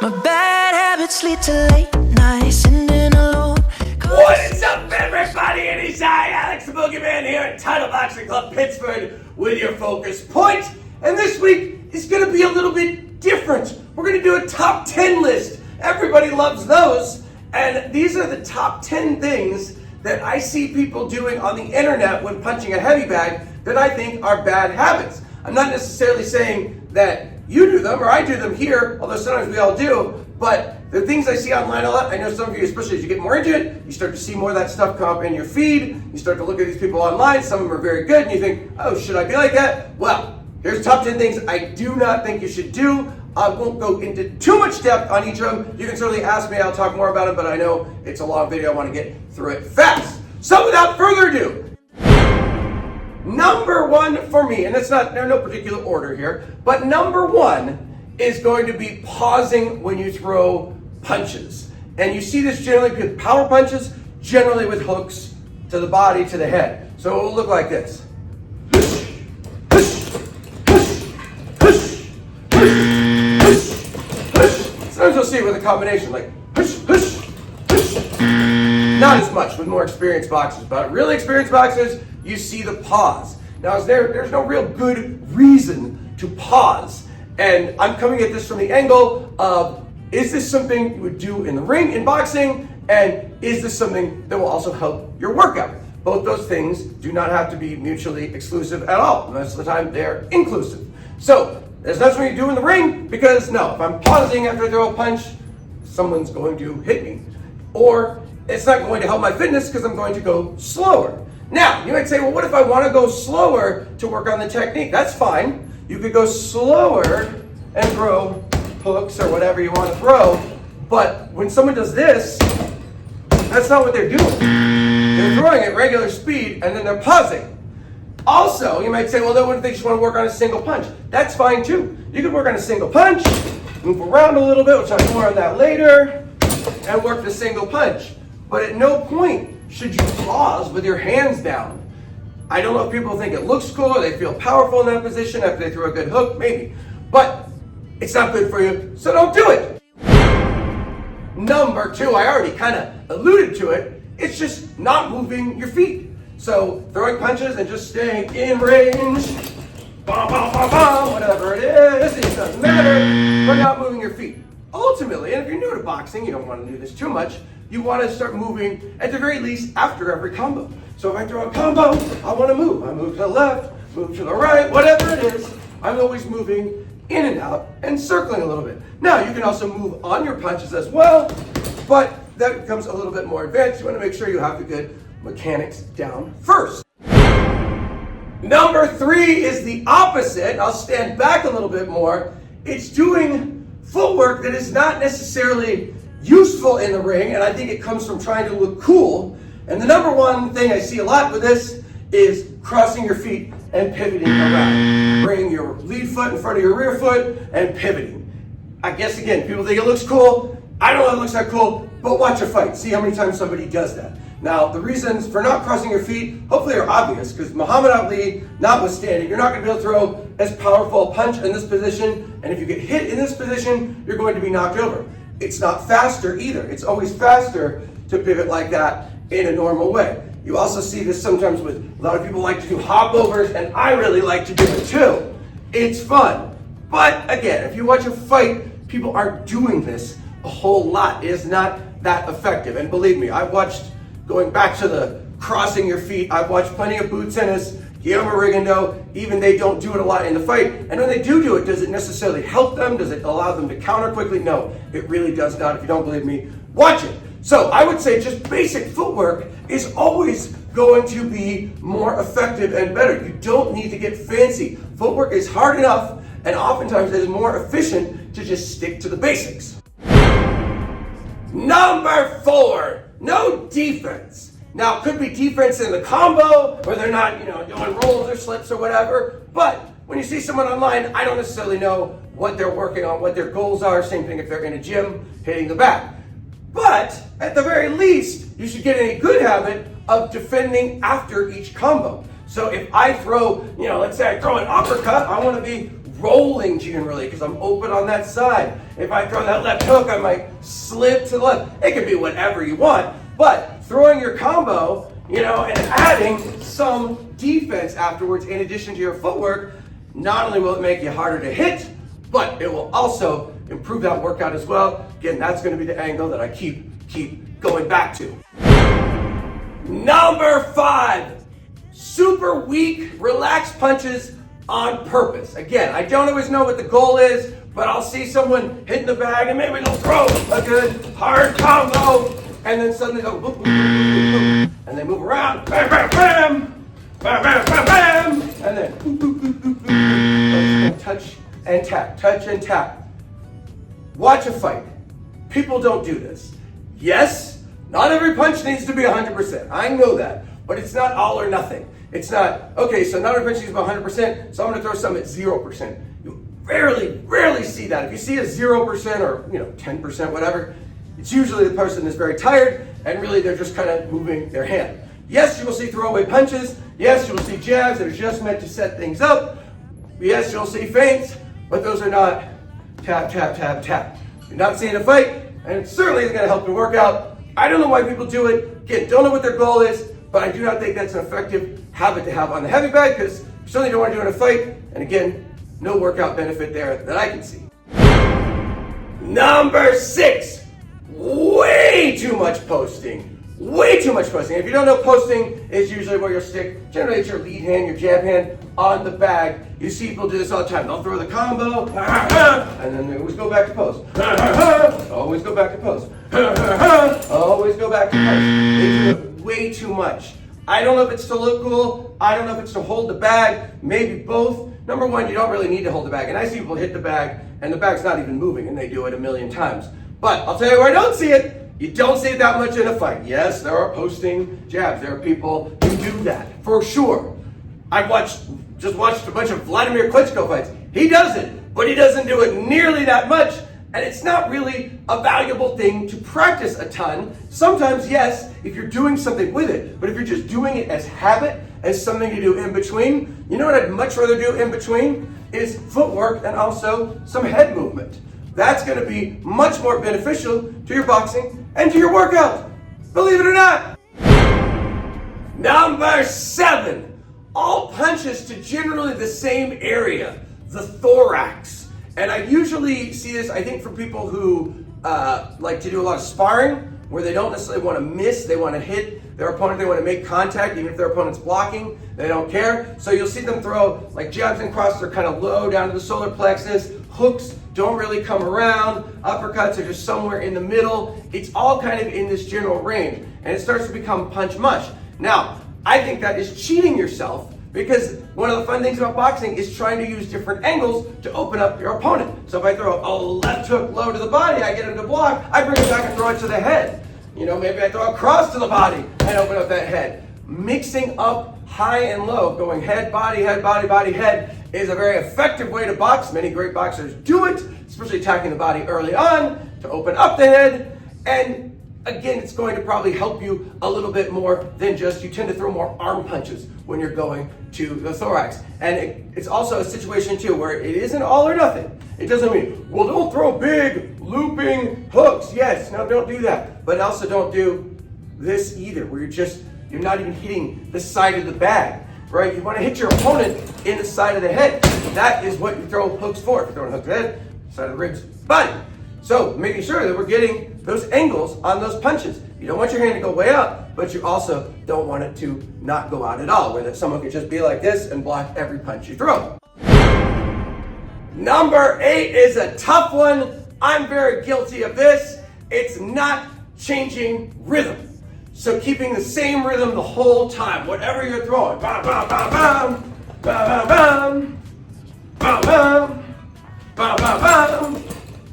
My bad habits lead to late nights sitting alone. What is up, everybody? It is I, Alex the Boogeyman, here at Title Boxing Club Pittsburgh with your focus point. And this week is going to be a little bit different. We're going to do a top 10 list. Everybody loves those. And these are the top 10 things that I see people doing on the internet when punching a heavy bag that I think are bad habits. I'm not necessarily saying that you do them or I do them here, although sometimes we all do, but the things I see online a lot, I know some of you, especially as you get more into it, you start to see more of that stuff come up in your feed, you start to look at these people online, some of them are very good, and you think, oh, should I be like that? Well, here's top 10 things I do not think you should do. I won't go into too much depth on each of them. You can certainly ask me, I'll talk more about it, but I know it's a long video, I want to get through it fast. So without further ado, number one for me, and it's not, there's no particular order here, but number one is going to be pausing when you throw punches. And you see this generally with power punches, generally with hooks to the body, to the head. So it will look like this. Sometimes you'll see it with a combination like not as much with more experienced boxers, but really experienced boxers, you see the pause. Now, there's no real good reason to pause. And I'm coming at this from the angle of, is this something you would do in the ring, in boxing? And is this something that will also help your workout? Both those things do not have to be mutually exclusive at all. Most of the time, they're inclusive. So, there's not something you do in the ring, because no, if I'm pausing after I throw a punch, someone's going to hit me. Or it's not going to help my fitness because I'm going to go slower. Now, you might say, well, what if I want to go slower to work on the technique? That's fine. You could go slower and throw hooks or whatever you want to throw, but when someone does this, that's not what they're doing. They're throwing at regular speed and then they're pausing. Also, you might say, well, then what if they just want to work on a single punch? That's fine too. You could work on a single punch, move around a little bit, we'll talk more on that later, and work the single punch. But at no point should you pause with your hands down. I don't know if people think it looks cool, or they feel powerful in that position after they throw a good hook, maybe. But it's not good for you, so don't do it. Number two, I already kind of alluded to it, it's just not moving your feet. So throwing punches and just staying in range, bam, bam, bam, bam, whatever it is, it doesn't matter, but not moving your feet. Ultimately, and if you're new to boxing, you don't want to do this too much, you want to start moving at the very least after every combo. So if I throw a combo, I want to move. I move to the left, move to the right, whatever it is, I'm always moving in and out and circling a little bit. Now, you can also move on your punches as well, but that becomes a little bit more advanced. You want to make sure you have the good mechanics down first. Number three is the opposite. I'll stand back a little bit more. It's doing footwork that is not necessarily useful in the ring, and I think it comes from trying to look cool. And the number one thing I see a lot with this is crossing your feet and pivoting around. Bringing your lead foot in front of your rear foot and pivoting. I guess again, people think it looks cool. I don't know if it looks that cool, but watch a fight. See how many times somebody does that. Now, the reasons for not crossing your feet hopefully are obvious, because Muhammad Ali, notwithstanding, you're not going to be able to throw as powerful a punch in this position, and if you get hit in this position, you're going to be knocked over. It's not faster either. It's always faster to pivot like that in a normal way. You also see this sometimes with a lot of people like to do hop-overs, and I really like to do it too. It's fun. But again, if you watch a fight, people aren't doing this a whole lot. It is not that effective. And believe me, I've watched, going back to the crossing your feet, I've watched plenty of boot tennis, Guillermo Rigondeaux, even they don't do it a lot in the fight. And when they do it, does it necessarily help them? Does it allow them to counter quickly? No, it really does not. If you don't believe me, watch it. So I would say just basic footwork is always going to be more effective and better. You don't need to get fancy. Footwork is hard enough, and oftentimes it is more efficient to just stick to the basics. Number four, no defense. Now, it could be defense in the combo, where they're not, doing rolls or slips or whatever, but when you see someone online, I don't necessarily know what they're working on, what their goals are. Same thing if they're in a gym, hitting the back. But, at the very least, you should get in a good habit of defending after each combo. So if I throw, let's say I throw an uppercut, I want to be rolling generally because I'm open on that side. If I throw that left hook, I might slip to the left. It can be whatever you want, but throwing your combo, and adding some defense afterwards in addition to your footwork, not only will it make you harder to hit, but it will also improve that workout as well. Again, that's going to be the angle that I keep going back to. Number 5, super weak, relaxed punches on purpose. Again, I don't always know what the goal is, but I'll see someone hitting the bag and maybe they'll throw a good hard combo and then suddenly go boop, boop, boop, boop, boop, and they move around, bam, bam, bam, bam, bam, bam, bam, and then boop, boop, boop, boop, boop. Touch and tap, touch and tap. Watch a fight. People don't do this. Yes, not every punch needs to be 100%. I know that, but it's not all or nothing. It's not, okay, so not every punch needs to be 100%, so I'm gonna throw some at 0%. You rarely see that. If you see a 0% or 10%, whatever, it's usually the person is very tired and really they're just kind of moving their hand. Yes, you will see throwaway punches. Yes, you will see jabs that are just meant to set things up. Yes, you'll see feints, but those are not tap, tap, tap, tap. You're not seeing a fight, and it certainly is gonna help your workout. I don't know why people do it. Again, don't know what their goal is, but I do not think that's an effective habit to have on the heavy bag because you certainly don't want to do it in a fight. And again, no workout benefit there that I can see. Number 6, way too much posting. Way too much posting. If you don't know, posting is usually where you'll stick, generally it's your lead hand, your jab hand on the bag. You see people do this all the time. They'll throw the combo, and then they always go back to post. Always go back to post. Always go back to post. They do it way too much. I don't know if it's to look cool. I don't know if it's to hold the bag. Maybe both. Number 1, you don't really need to hold the bag. And I see people hit the bag, and the bag's not even moving, and they do it a million times. But I'll tell you where I don't see it. You don't see it that much in a fight. Yes, there are posting jabs. There are people who do that, for sure. I've just watched a bunch of Vladimir Klitschko fights. He does it, but he doesn't do it nearly that much. And it's not really a valuable thing to practice a ton. Sometimes, yes, if you're doing something with it, but if you're just doing it as habit, as something to do in between, you know what I'd much rather do in between is footwork and also some head movement. That's going to be much more beneficial to your boxing and to your workout. Believe it or not. Number 7, all punches to generally the same area, the thorax. And I usually see this, I think, from people who like to do a lot of sparring, where they don't necessarily want to miss, they want to hit their opponent, they want to make contact, even if their opponent's blocking, they don't care. So you'll see them throw like jabs and crosses are kind of low down to the solar plexus, hooks don't really come around, uppercuts are just somewhere in the middle. It's all kind of in this general range, and it starts to become punch mush. Now, I think that is cheating yourself, because one of the fun things about boxing is trying to use different angles to open up your opponent. So if I throw a left hook low to the body, I get him to block, I bring it back and throw it to the head. Maybe I throw a cross to the body and open up that head. Mixing up high and low, going head, body, head, is a very effective way to box. Many great boxers do it, especially attacking the body early on to open up the head. And again, it's going to probably help you a little bit more than just, you tend to throw more arm punches when you're going to the thorax. And it's also a situation too where it isn't all or nothing. It doesn't mean, well, don't throw big looping hooks. Yes, no, don't do that. But also don't do this either, where you're not even hitting the side of the bag, right? You want to hit your opponent in the side of the head. That is what you throw hooks for. If you're throwing a hook to the head, side of the ribs, body. So making sure that we're getting those angles on those punches. You don't want your hand to go way up, but you also don't want it to not go out at all, where that someone could just be like this and block every punch you throw. Number 8 is a tough one. I'm very guilty of this. It's not changing rhythm. So keeping the same rhythm the whole time, whatever you're throwing. Bam, bam, bam, bam, bam, bam, bam, bam, bam, bam, bam.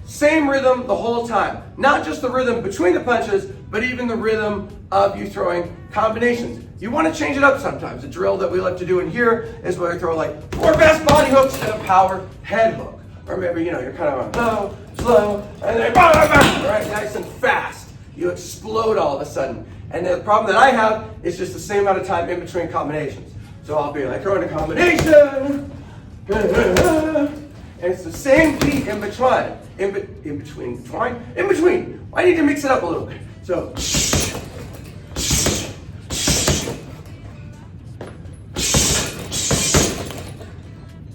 Same rhythm the whole time. Not just the rhythm between the punches, but even the rhythm of you throwing combinations. You want to change it up sometimes. A drill that we like to do in here is where we throw like 4 fast body hooks and a power head hook. Or maybe, you're kind of low, slow, and then right, nice and fast. You explode all of a sudden. And the problem that I have is just the same amount of time in between combinations. So I'll be like throwing a combination, And it's the same beat in between. In between. I need to mix it up a little bit. So,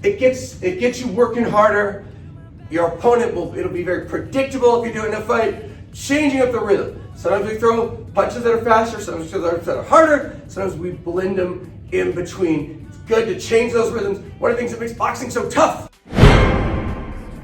it gets you working harder. Your opponent it'll be very predictable if you do it in a fight. Changing up the rhythm. Sometimes we throw punches that are faster, sometimes we throw that are harder, sometimes we blend them in between. It's good to change those rhythms. One of the things that makes boxing so tough.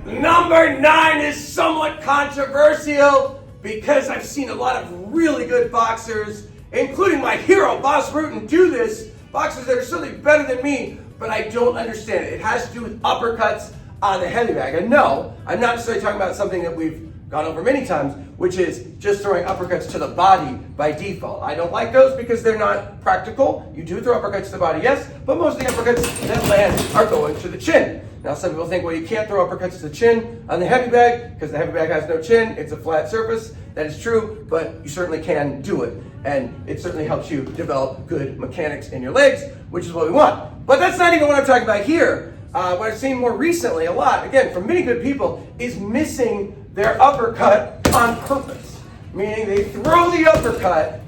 Number 9 is somewhat controversial because I've seen a lot of really good boxers, including my hero, Bas Rutten, do this. Boxers that are certainly better than me, but I don't understand it. It has to do with uppercuts on the heavy bag. And no, I'm not necessarily talking about something that we've gone over many times, which is just throwing uppercuts to the body by default. I don't like those because they're not practical. You do throw uppercuts to the body, yes, but most of the uppercuts that land are going to the chin. Now some people think, well, you can't throw uppercuts to the chin on the heavy bag because the heavy bag has no chin, it's a flat surface. That is true, but you certainly can do it. And it certainly helps you develop good mechanics in your legs, which is what we want. But that's not even what I'm talking about here. What I've seen more recently a lot, again, from many good people, is missing their uppercut on purpose. Meaning they throw the uppercut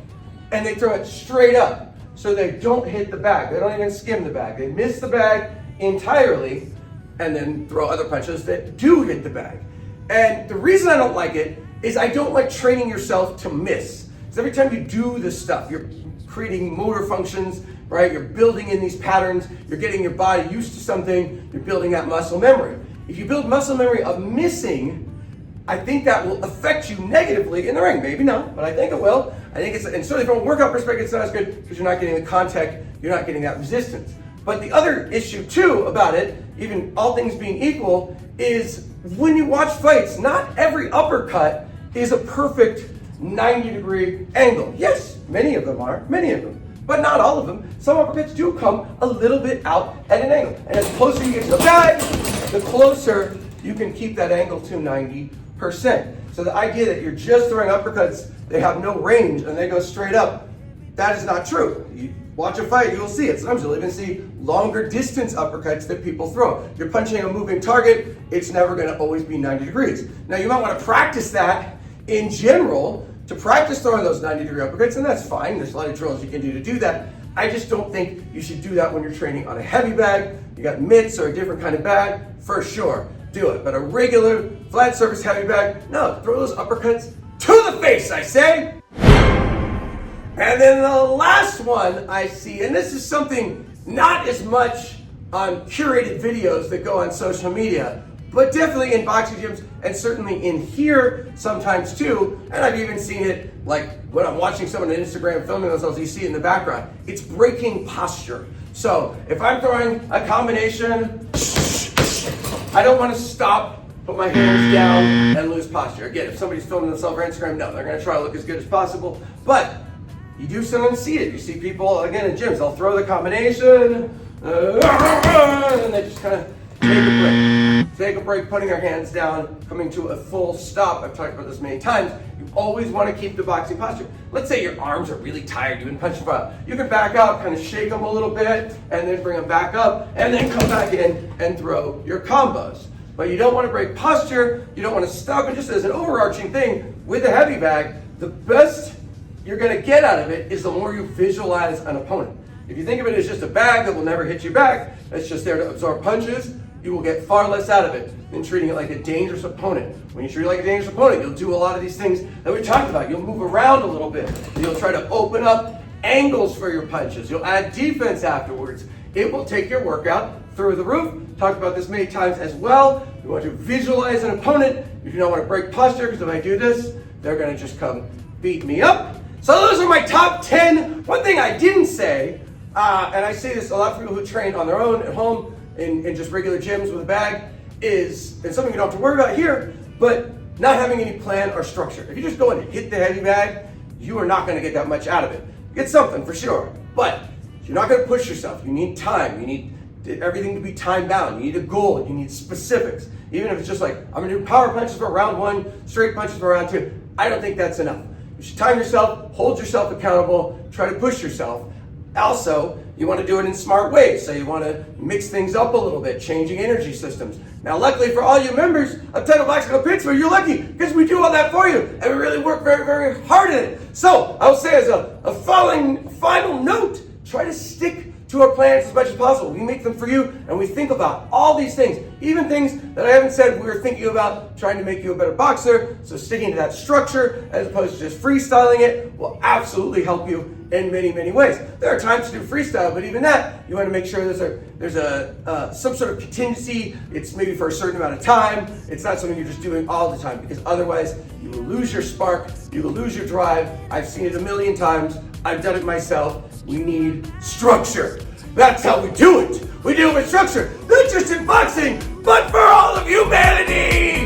and they throw it straight up. So they don't hit the bag. They don't even skim the bag. They miss the bag entirely and then throw other punches that do hit the bag. And the reason I don't like it is I don't like training yourself to miss. Because every time you do this stuff, you're creating motor functions, right? You're building in these patterns, you're getting your body used to something, you're building that muscle memory. If you build muscle memory of missing, I think that will affect you negatively in the ring. Maybe not, but I think it will. I think it's, and certainly from a workout perspective, it's not as good because you're not getting the contact, you're not getting that resistance. But the other issue too about it, even all things being equal, is when you watch fights, not every uppercut is a perfect 90-degree angle. Yes, many of them are, but not all of them. Some uppercuts do come a little bit out at an angle. And as closer you get to the bag, the closer you can keep that angle to 90%. So the idea that you're just throwing uppercuts, they have no range and they go straight up, that is not true. You watch a fight, you'll see it. Sometimes you'll even see longer distance uppercuts that people throw. You're punching a moving target, it's never gonna always be 90 degrees. Now you might wanna practice that in general, to practice throwing those 90-degree uppercuts, and that's fine. There's a lot of drills you can do that. I just don't think you should do that when you're training on a heavy bag. You got mitts or a different kind of bag, for sure, do it. But a regular flat surface heavy bag, no, throw those uppercuts to the face, I say. And then the last one I see, and this is something not as much on curated videos that go on social media, but definitely in boxing gyms and certainly in here sometimes too. And I've even seen it like when I'm watching someone on Instagram filming themselves, you see it in the background. It's breaking posture. So if I'm throwing a combination, I don't want to stop, put my hands down and lose posture. Again, if somebody's filming themselves on Instagram, no, they're gonna try to look as good as possible. But you do sometimes see it. You see people, again, in gyms, they'll throw the combination, and they just kind of take a break, putting their hands down, coming to a full stop. I've talked about this many times. You always want to keep the boxing posture. Let's say your arms are really tired, you've been punching for a while. You can back out, kind of shake them a little bit, and then bring them back up, and then come back in and throw your combos. But you don't want to break posture, you don't want to stop. And just as an overarching thing, with a heavy bag, the best you're going to get out of it is the more you visualize an opponent. If you think of it as just a bag that will never hit you back, that's just there to absorb punches, you will get far less out of it than treating it like a dangerous opponent. When you treat it like a dangerous opponent, you'll do a lot of these things that we talked about. You'll move around a little bit. You'll try to open up angles for your punches. You'll add defense afterwards. It will take your workout through the roof. Talked about this many times as well. You want to visualize an opponent. You do not want to break posture, because if I do this, they're going to just come beat me up. So those are my top 10. One thing I didn't say, and I say this a lot for people who train on their own at home, in just regular gyms with a bag, is, and something you don't have to worry about here, but not having any plan or structure. If you just go and hit the heavy bag, you are not going to get that much out of it. Get something for sure, but you're not going to push yourself. You need time. You need everything to be time bound. You need a goal. You need specifics. Even if it's just like, I'm going to do power punches for round 1, straight punches for round 2. I don't think that's enough. You should time yourself, hold yourself accountable, try to push yourself. Also, you want to do it in smart ways. So you want to mix things up a little bit, changing energy systems. Now, luckily for all you members of Title Bicycle Pittsburgh, you're lucky because we do all that for you, and we really work very, very hard at it. So I will say as a final note, try to stick to our plans as much as possible. We make them for you, and we think about all these things, even things that I haven't said we were thinking about, trying to make you a better boxer. So sticking to that structure as opposed to just freestyling it will absolutely help you in many, many ways. There are times to do freestyle, but even that, you want to make sure there's some sort of contingency. It's maybe for a certain amount of time. It's not something you're just doing all the time, because otherwise you will lose your spark, you will lose your drive. I've seen it a million times. I've done it myself. We need structure. That's how we do it. We do it with structure, not just in boxing, but for all of humanity.